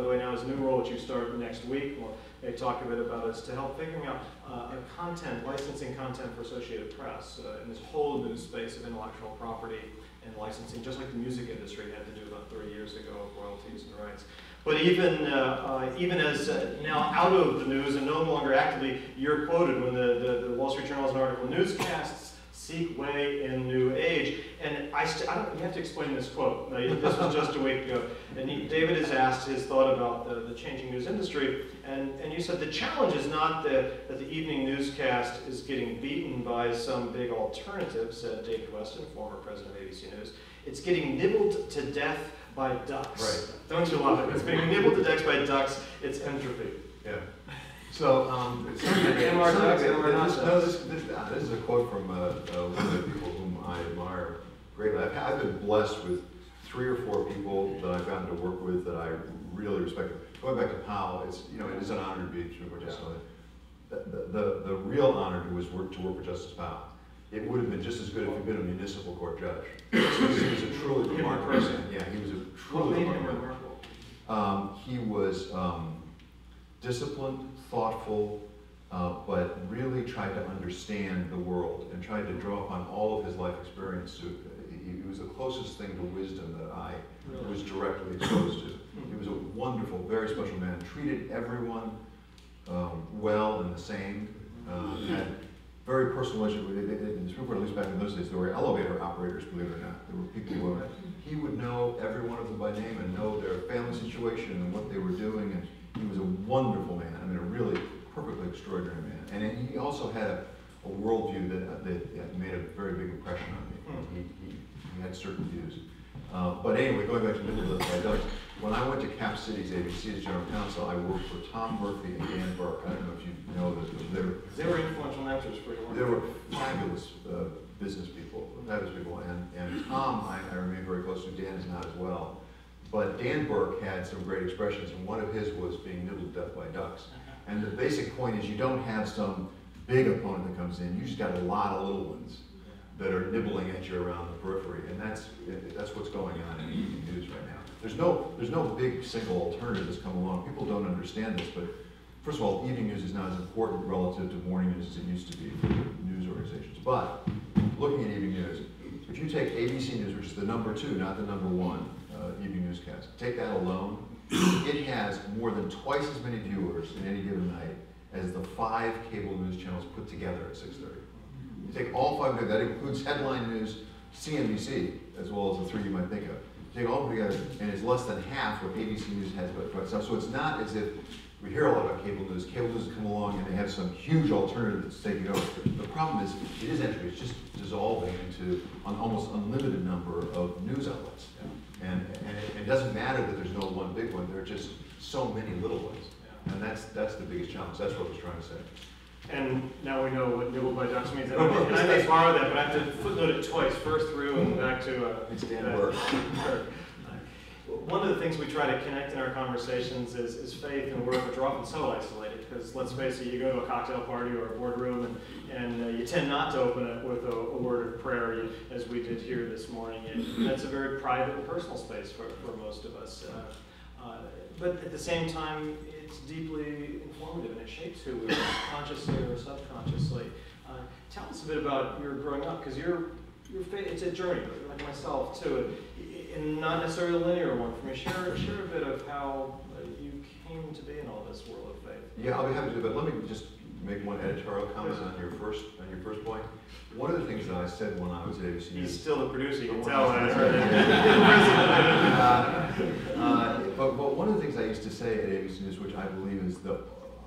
the way, now his new role, which you start next week, they talk a bit about, is to help figuring out licensing content for Associated Press in this whole new space of intellectual property and licensing, just like the music industry had to do about 30 years ago with royalties and rights. But even as now out of the news and no longer actively, you're quoted when the Wall Street Journal has an article, newscasts seek way in new age. And you have to explain this quote. This was just a week ago. And David has asked his thought about the changing news industry. And you said the challenge is not that the evening newscast is getting beaten by some big alternative, said David Westin, former president of ABC News. It's getting nibbled to death by ducks. Right. Don't you love it? It's being nibbled to death by ducks. It's entropy. Yeah. So, this is a quote from one of the people whom I admire greatly. I've been blessed with 3 or 4 people that I've gotten to work with that I really respect. Going back to Powell, it is an honor to be Justice. The real honor was to work with Justice Powell. It would have been just as good if he'd been a municipal court judge. He was a truly remarkable person. Yeah, he was a truly remarkable. He was disciplined, thoughtful, but really tried to understand the world and tried to draw upon all of his life experience. He was the closest thing to wisdom that I was directly exposed to. He was a wonderful, very special man. Treated everyone well and the same. Had very personal relationship. In the Supreme Court, at least back in those days, there were elevator operators, believe it or not. There were people who he would know every one of them by name and know their family situation and what they were doing. And he was a wonderful man. I mean, a really perfectly extraordinary man. And he also had a worldview that made a very big impression on me. He had certain views. But anyway, going back to Middle of when I went to Cap Cities ABC as general counsel, I worked for Tom Murphy and Dan Burke. I don't know if you know this. They were influential mentors for you. They were fabulous business people, and Tom I remain very close to. Dan is not as well. But Dan Burke had some great expressions, and one of his was being nibbled to death by ducks. And the basic point is you don't have some big opponent that comes in, you just got a lot of little ones that are nibbling at you around the periphery, and that's what's going on in evening news right now. There's no big single alternative that's come along. People don't understand this, but first of all, evening news is not as important relative to morning news as it used to be for news organizations. But looking at evening news, if you take ABC News, which is the #2, not the #1 evening newscast, take that alone, it has more than twice as many viewers in any given night as the 5 cable news channels put together at 6:30. You take all 5, that includes headline news, CNBC, as well as the 3 you might think of. You take all of them together, and it's less than half what ABC News has by itself. So it's not as if we hear a lot about cable news. Cable news has come along and they have some huge alternative that's taking over. The problem is, it is entropy. It's just dissolving into an almost unlimited number of news outlets. Yeah. And it doesn't matter that there's no one big one. There are just so many little ones. Yeah. And that's the biggest challenge. That's what I was trying to say. And now we know what nibbled by ducks means. And I may borrow that, but I have to footnote it twice, first through and back to one of the things we try to connect in our conversations is faith and work, which are often so isolated. Because let's face it, you go to a cocktail party or a boardroom, and you tend not to open it with a word of prayer, as we did here this morning. And that's a very private and personal space for most of us. But at the same time, it's deeply informative, and it shapes who we are, consciously or subconsciously. Tell us a bit about your growing up, because it's a journey, like myself too, and not necessarily a linear one for me. Share a bit of how you came to be in all this world of faith. Yeah, I'll be happy to do that. Let me just make one editorial comment on your first point. One of the things that I said when I was at ABC News. He's still the producer, you can tell. But one of the things I used to say at ABC News, which I believe is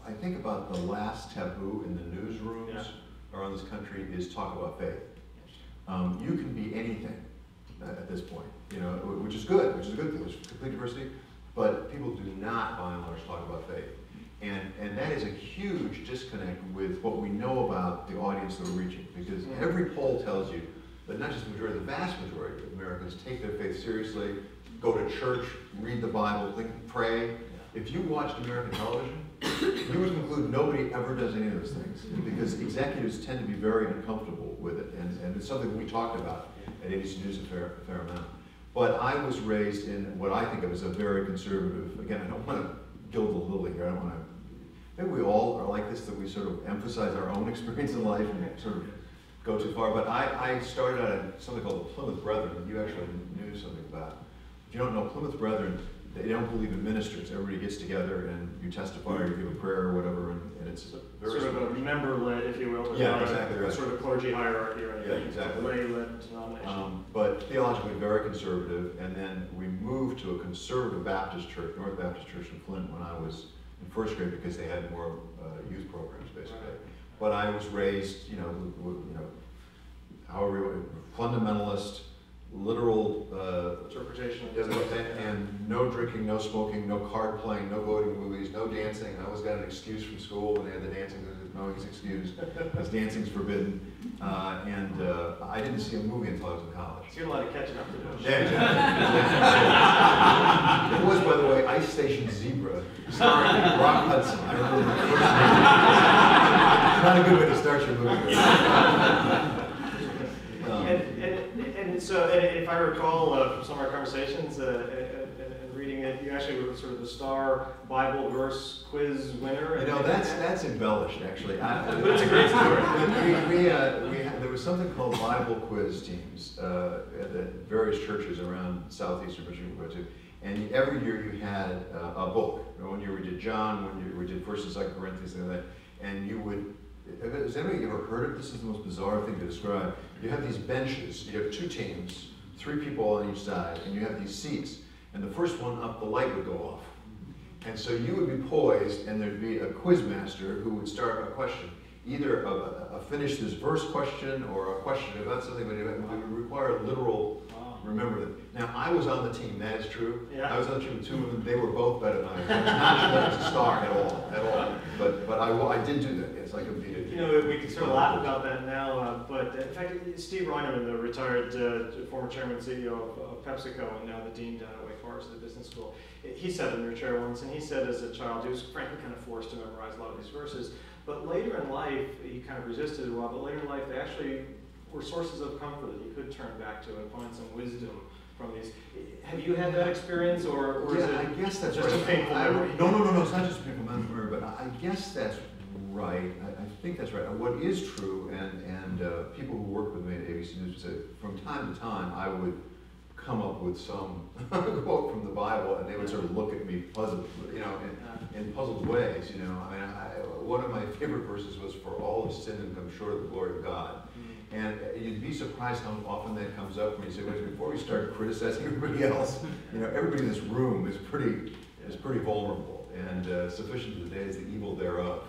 I think about the last taboo in the newsrooms around this country is talk about faith. You can be anything at this point, which is good, which is a good thing. There's complete diversity, but people do not, by and large, talk about faith. And that is a huge disconnect with what we know about the audience that we're reaching, because every poll tells you that not just the majority, the vast majority of Americans take their faith seriously, go to church, read the Bible, pray. If you watched American television, you would conclude nobody ever does any of those things, because executives tend to be very uncomfortable with it, and it's something we talked about at ABC News a fair amount. But I was raised in what I think of as a very conservative, again, I don't want to gild the lily here, I don't want to, maybe we all are like this, that we sort of emphasize our own experience in life and sort of go too far. But I started out at something called the Plymouth Brethren, that you actually knew something about. If you don't know, Plymouth Brethren, they don't believe in ministers. Everybody gets together and you testify or you give a prayer or whatever, and it's very sort of a member-led, if you will. Yeah, exactly right. Sort of clergy hierarchy or anything. Yeah, exactly. Lay-led denomination. But theologically very conservative, and then we moved to a conservative Baptist church, North Baptist Church in Flint, when I was in first grade, because they had more youth programs, basically. Right. But I was raised, however, fundamentalist, literal interpretation, and no drinking, no smoking, no card playing, no going to movies, no dancing. I always got an excuse from school when they had the dancing. No, he's excused because dancing's forbidden. And I didn't see a movie until I was in college. So you had a lot of catching up to do. Yeah, exactly. It was, by the way, Ice Station Zebra, starring Rock Hudson. I remember my first movie. Not a good way to start your movie. And so, if I recall from some of our conversations and reading it, you actually were sort of the star Bible verse quiz winner. That's embellished, actually. But it's a great story. There was something called Bible quiz teams at the various churches around southeastern Michigan we went to, and every year you had a book. One year we did John, one year we did 1st and 2nd Corinthians, and that, and you would. Has anybody ever heard of this? This is the most bizarre thing to describe. You have these benches, you have 2 teams, 3 people on each side, and you have these seats. And the first one up, the light would go off. And so you would be poised, and there'd be a quiz master who would start a question. Either a finish this verse question or a question about something, but it would require literal remember. Now, I was on the team, that is true. Yeah. I was on the team with 2 of them, they were both better than I was. Not that I was a star at all. But I did do that, yes, I competed. We can sort of laugh about that now, but in fact, Steve Reinerman, the retired former chairman and CEO of PepsiCo, and now the dean down at Wake Forest, the business school, he sat in your chair once, and he said as a child, he was frankly kind of forced to memorize a lot of these verses, but later in life, he kind of resisted it a while, but later in life, they actually were sources of comfort that you could turn back to and find some wisdom from these. Have you had that experience, or is it I guess that's just right. a painful memory? No, it's not just a painful memory, but I guess that's right. I think that's right. What is true, and people who work with me at ABC News would say, from time to time, I would come up with some quote from the Bible, and they would sort of look at me puzzled, in puzzled ways. I mean, one of my favorite verses was, "For all have sinned and come short of the glory of God." And you'd be surprised how often that comes up when you say, "Wait, before we start criticizing everybody else, everybody in this room is pretty vulnerable, and sufficient of the day is the evil thereof."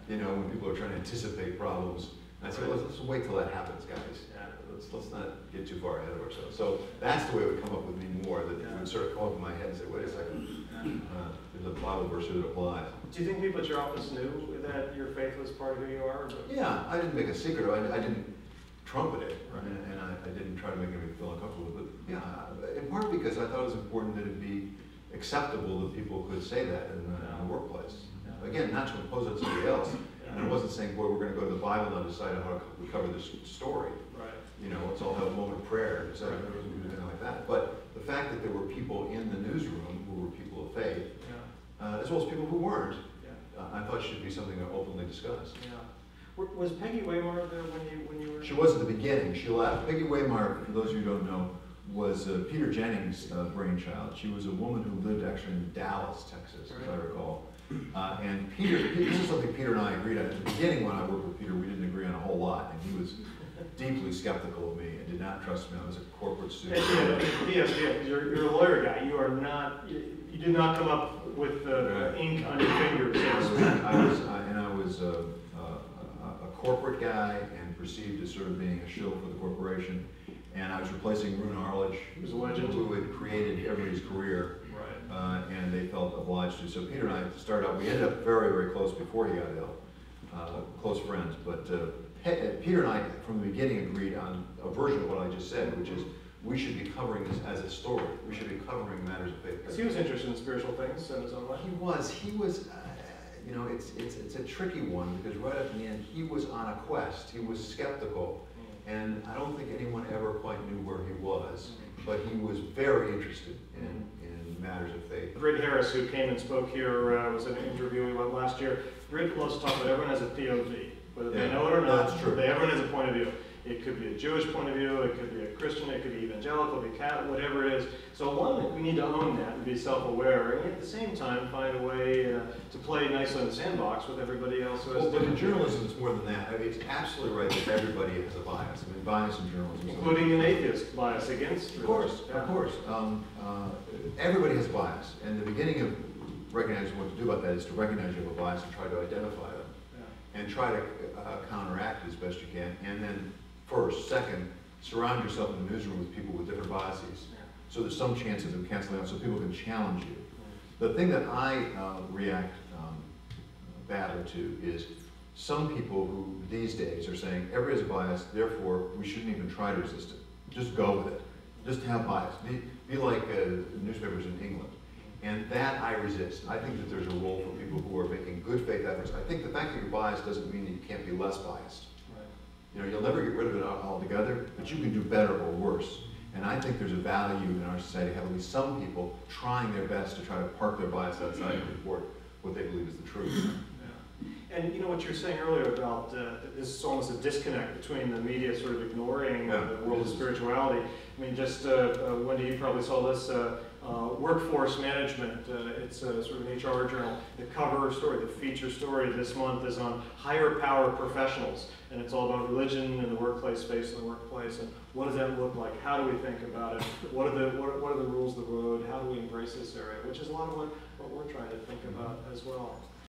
When people are trying to anticipate problems, and I say, let's wait till that happens, guys. Let's not get too far ahead of ourselves. So that's the way it would come up with me more. That it would sort of come up in my head and say, "Wait a second, there's a Bible verse that applies." Do you think people at your office knew that your faith was part of who you are? Yeah, I didn't make a secret of it. I didn't trumpet it, right? And I didn't try to make anybody feel uncomfortable. But yeah, in part because I thought it was important that it be acceptable that people could say that in the workplace. Yeah. Again, not to impose on somebody else. Yeah. And I wasn't saying, "Boy, we're going to go to the Bible and decide how to recover this story." Right. Let's all have a moment of prayer and decide who wasn't going to do anything like that. But the fact that there were people in the newsroom who were people of faith, as well as people who weren't, I thought should be something openly discussed. Yeah. Was Peggy Waymar there when you were? She was at the beginning. She left. Peggy Waymar, for those of you who don't know, was Peter Jennings' brainchild. She was a woman who lived actually in Dallas, Texas, as I recall. And Peter, this is something Peter and I agreed on. At the beginning, when I worked with Peter, we didn't agree on a whole lot, and he was deeply skeptical of me and did not trust me. I was a corporate student. Yes, you're a lawyer guy. You are not. You did not come up with ink on your fingers. I was a corporate guy and perceived as sort of being a shill for the corporation. And I was replacing Roone Arledge, who had created everybody's career. Right. And they felt obliged to. So Peter and I started out, we ended up very, very close before he got ill, close friends. But Peter and I, from the beginning, agreed on a version of what I just said, which is we should be covering this as a story. We should be covering matters of faith. Because he was interested in spiritual things in his own way. He was. It's a tricky one because right at the end he was on a quest. He was skeptical, And I don't think anyone ever quite knew where he was, but he was very interested in matters of faith. Britt Harris, who came and spoke here, was an interview we went last year. Britt loves to talk about everyone has a POV, whether they know it or not. That's true. Everyone has a point of view. It could be a Jewish point of view, it could be a Christian, it could be evangelical, it could be Catholic, whatever it is. So one, we need to own that and be self-aware, and at the same time find a way to play nicely in the sandbox with everybody else who has. Well, but in journalism, it's more than that. I mean, it's absolutely right that everybody has a bias. I mean, bias in journalism, including an atheist bias against. Of course, yeah. Of course. Everybody has bias, and the beginning of recognizing what to do about that is to recognize you have a bias and try to identify them, and try to counteract as best you can, and then. First. Second, surround yourself in the newsroom with people with different biases. So there's some chance of them canceling out so people can challenge you. The thing that I react badly to is some people who these days are saying everybody has a bias, therefore we shouldn't even try to resist it. Just go with it. Just have bias. Be like newspapers in England. And that I resist. I think that there's a role for people who are making good faith efforts. I think the fact that you're biased doesn't mean that you can't be less biased. You know, you'll never get rid of it altogether, but you can do better or worse. And I think there's a value in our society to have at least some people trying their best to try to park their bias outside and report what they believe is the truth. Yeah. And you know what you were saying earlier about this is almost a disconnect between the media sort of ignoring the world of spirituality. I mean, just Wendy, you probably saw this. Workforce management, it's sort of an HR journal. The cover story, the feature story this month is on higher power professionals. And it's all about religion and the workplace space in the workplace. And what does that look like? How do we think about it? What are the rules of the road? How do we embrace this area? Which is a lot of what we're trying to think about as well.